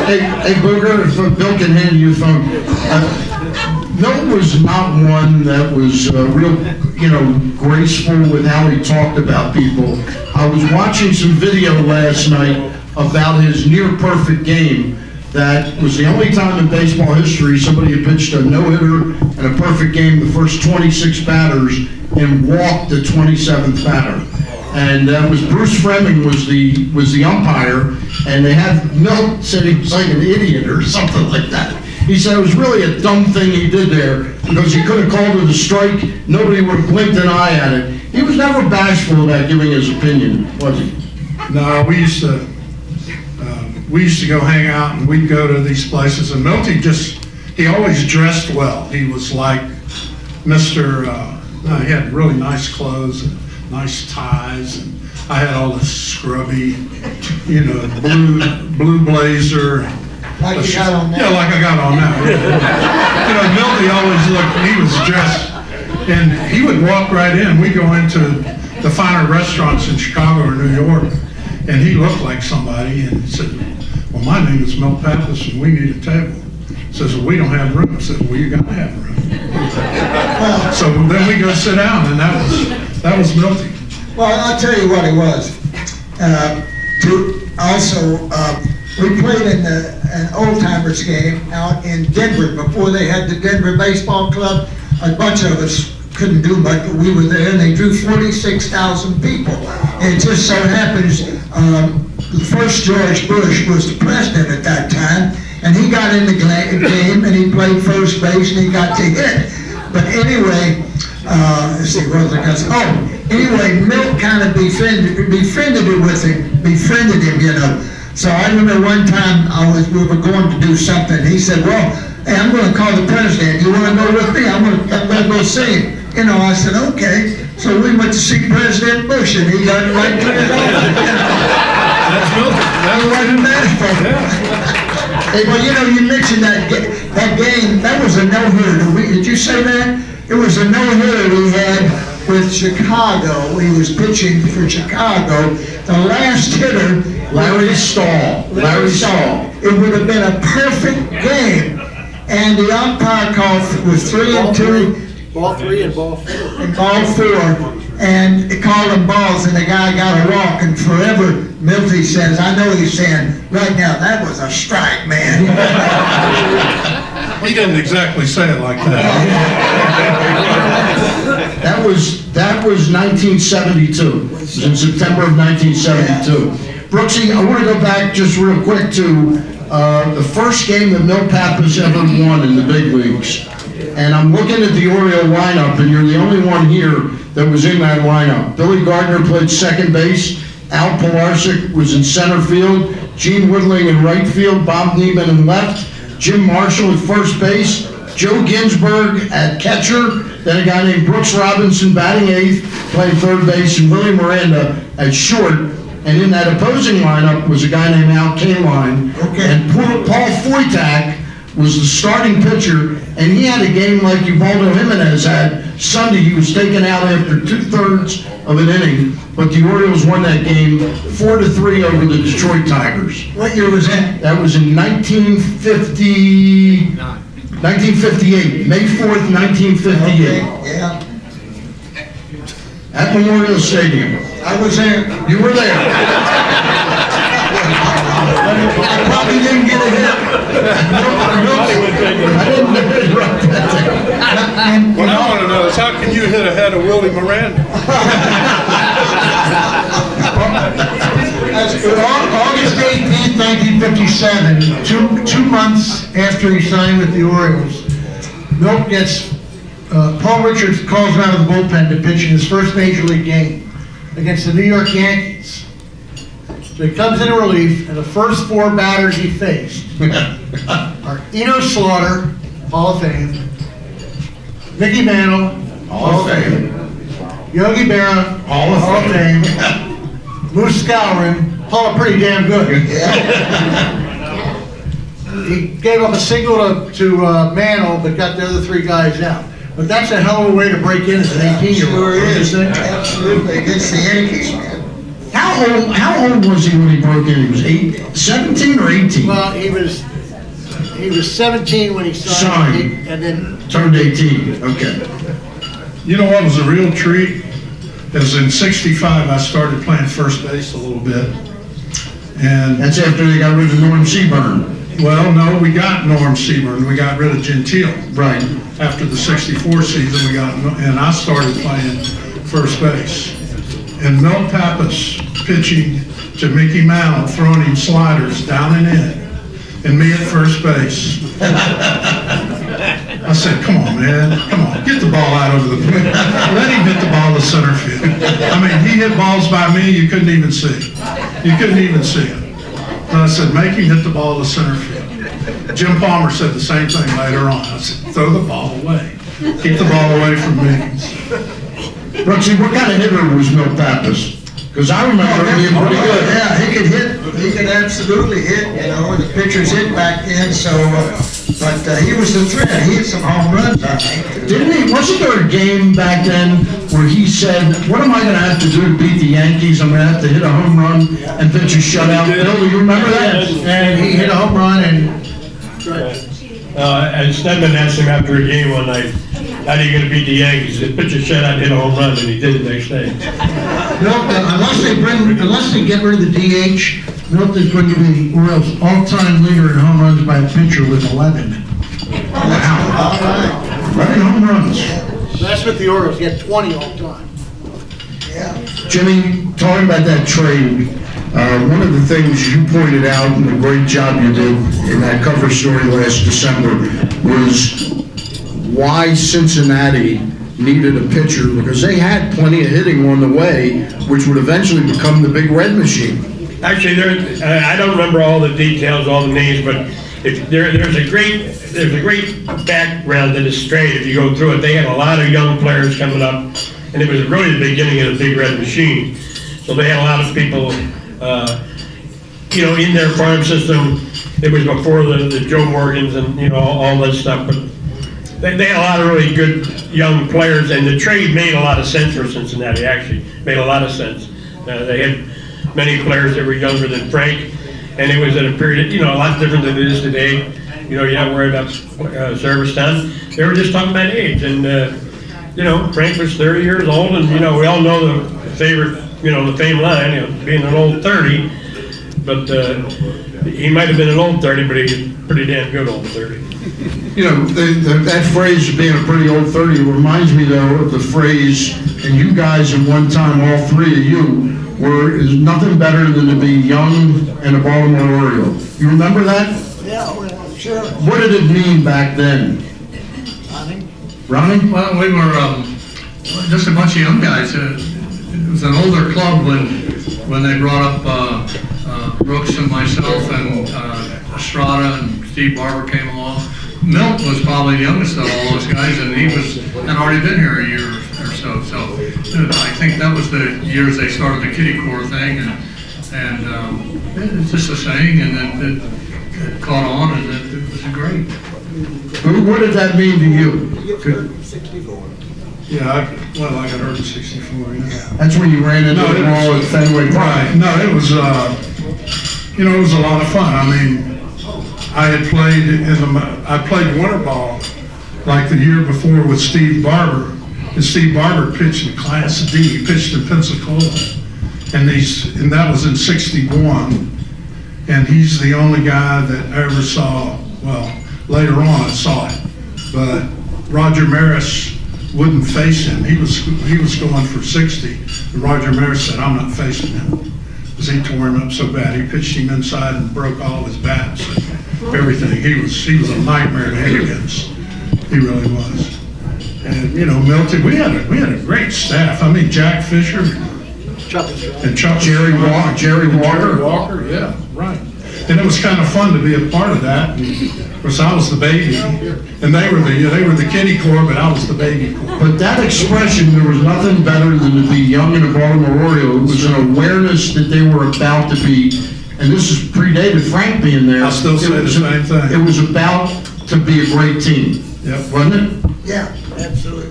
Hey, Booger, if Bill can hand you a phone. Milt was not one that was real, graceful with how he talked about people. I was watching some video last night about his near-perfect game. That was the only time in baseball history somebody had pitched a no-hitter and a perfect game the first 26 batters and walked the 27th batter. And that was Bruce Fleming was the umpire, and they had Milt said he was like an idiot or something like that. He said it was really a dumb thing he did there because he could have called it a strike. Nobody would have blinked an eye at it. He was never bashful about giving his opinion, was he? No, we used to go hang out, and we'd go to these places, and Milty he always dressed well. He was like Mr. He had really nice clothes and nice ties, and I had all this scrubby, blue blazer. Like you got on now. Yeah, like I got on now. Milty always he was dressed, and he would walk right in. We'd go into the finer restaurants in Chicago or New York, and he looked like somebody, and said, "Well, my name is Milt Pappas, and we need a table." Says, "Well, we don't have room." Says, "Well, you got to have room." So then we go sit down, and that was Milty. Well, I'll tell you what it was. We played in an old-timers game out in Denver before they had the Denver Baseball Club. A bunch of us couldn't do much, but we were there, and they drew 46,000 people. And it just so happens, the first George Bush was the president at that time, and he got in the game, and he played first base, and he got to hit. But anyway, let's see, what was I going to say? Oh, anyway, Milt kind of befriended him, So I remember one time we were going to do something. He said, "Well, hey, I'm going to call the president. You want to go with me? I'm going to go see him." I said, "Okay." So we went to see President Bush, and he got right to his office. That's Milty. That wasn't bad for him. Hey, well, you mentioned that game. That was a no-hitter. Did you say that? It was a no-hitter we had with Chicago. He was pitching for Chicago. The last hitter, Larry Stahl. It would have been a perfect game. And the umpire called was 3-2. Ball 3 and ball 4. And ball 4. And they called them balls, and the guy got a walk. And forever, Milty says, I know he's saying, right now, that was a strike, man. He didn't exactly say it like that. That was 1972. It was in September of 1972. Brooksy, I want to go back just real quick to the first game that Milt Pappas ever won in the big leagues. And I'm looking at the Oriole lineup, and you're the only one here that was in that lineup. Billy Gardner played second base. Al Pilarczyk was in center field. Gene Woodling in right field. Bob Neiman in left. Jim Marshall at first base. Joe Ginsberg at catcher. Then a guy named Brooks Robinson batting eighth, playing third base, and Willie Miranda at short. And in that opposing lineup was a guy named Al Kaline. Okay. And Paul Foytak was the starting pitcher, and he had a game like Ubaldo Jimenez had Sunday. He was taken out after 2/3 of an inning, but the Orioles won that game 4-3 over the Detroit Tigers. What year was that? That was in 1958, May 4th, 1958, Yeah, at Memorial Stadium. I was there. You were there. I probably didn't get a hit. I didn't interrupt that thing. What I want to know is how can you hit ahead of Willie Miranda? August 18th, 1957, two months after he signed with the Orioles, Milt gets, Paul Richards calls him out of the bullpen to pitch in his first major league game against the New York Yankees. So he comes into relief, and the first 4 batters he faced are Eno Slaughter, Hall of Fame, Mickey Mantle, Hall of Fame. Yogi Berra, Hall of Fame, Moose Skowron, Hall of pretty damn good. He gave up a single to Mantle, but got the other 3 guys out. But that's a hell of a way to break in as an 18-year-old. Sure is. Absolutely. Against the Yankees, man. How old was he when he broke in? He was 17 or 18? Well, he was 17 when he signed, Signed. and then Turned 18, okay. You know what was a real treat? Is in '65, I started playing first base a little bit. And, That's after they got rid of Norm Seaburn. well, no, we got Norm Seaburn, we got rid of Gentile. Right. After the '64 season, and I started playing first base. And Milt Pappas pitching to Mickey Mantle, throwing him sliders down and in, and me at first base. I said, come on, man, come on, get the ball out over the plate. Let him hit the ball to center field. I mean, he hit balls by me you couldn't even see. You couldn't even see it. And I said, make him hit the ball to center field. Jim Palmer said the same thing later on. I said, throw the ball away. Keep the ball away from me. Brooksy, what kind of hitter was Milt Pappas? Because I remember him being pretty good. Yeah, he could hit, he could absolutely hit, you know, the pitchers hit back then, so, but he was the threat, he hit some home runs, I think. Didn't he, wasn't there a game back then where he said, what am I gonna have to do to beat the Yankees? I'm gonna have to hit a home run and pitch a shutout. Bill, do you remember that? and he hit a home run, and And Stedman asked him after a game one night, how are you gonna beat the Yankees? He said, pitch a shutout, hit a home run, and he did the next day. Milt, unless they get rid of the DH, Milt is going to be the Orioles' all-time leader in home runs by a pitcher with 11. Wow. 11 home runs. That's with the Orioles, he had 20 all time. Yeah. Jimmy, talking about that trade, one of the things you pointed out and the great job you did in that cover story last December was why Cincinnati needed a pitcher, because they had plenty of hitting on the way, which would eventually become the Big Red Machine. Actually, I don't remember all the details, all the names, but there's a great background to this trade. If you go through it, they had a lot of young players coming up, and it was really the beginning of the Big Red Machine. So they had a lot of people, in their farm system. It was before the Joe Morgans and all that stuff, but they had a lot of really good young players, and the trade made a lot of sense for Cincinnati. Actually, made a lot of sense. They had many players that were younger than Frank, and it was at a period, a lot different than it is today. You're not worried about service time. They were just talking about age, and Frank was 30 years old, and we all know the favorite, the famed line, being an old 30. But he might have been an old 30, but he was pretty damn good old 30. That phrase of being a pretty old 30 reminds me, though, of the phrase, and you guys at one time, all three of you, is nothing better than to be young and a Baltimore Oriole. You remember that? Yeah, well, sure. What did it mean back then? Ronnie? Well, we were just a bunch of young guys. It was an older club when they brought up Brooks and myself and Estrada and Steve Barber came along. Milt was probably the youngest of all those guys, and he had already been here a year or so. So I think that was the years they started the kiddie core thing, and it's just a saying, and then it caught on, and it was great. What did that mean to you? 64. Yeah, I got hurt in '64, yeah. That's when you ran into the wall at Fenway Park. Right, no, it was, it was a lot of fun. I mean, I had played I played winter ball like the year before with Steve Barber, and Steve Barber pitched in Class D. He pitched in Pensacola, and that was in '61, and he's the only guy that I ever saw. Well, later on I saw it, but Roger Maris wouldn't face him. He was going for 60, and Roger Maris said, "I'm not facing him," because he tore him up so bad. He pitched him inside and broke all his bats and everything. He was a nightmare to hit against. He really was. And Milton, we had a great staff. I mean, Jack Fisher and Chuck Jerry Walker. Yeah, right. And it was kind of fun to be a part of that. And of course, I was the baby, and they were the kiddie core, but I was the baby core. But that expression, there was nothing better than to be young in a Baltimore Oriole. It was an awareness that they were about to be, and this is predated Frank being there. I still say the same thing. It was about to be a great team. Yep. Wasn't it? Yeah, absolutely.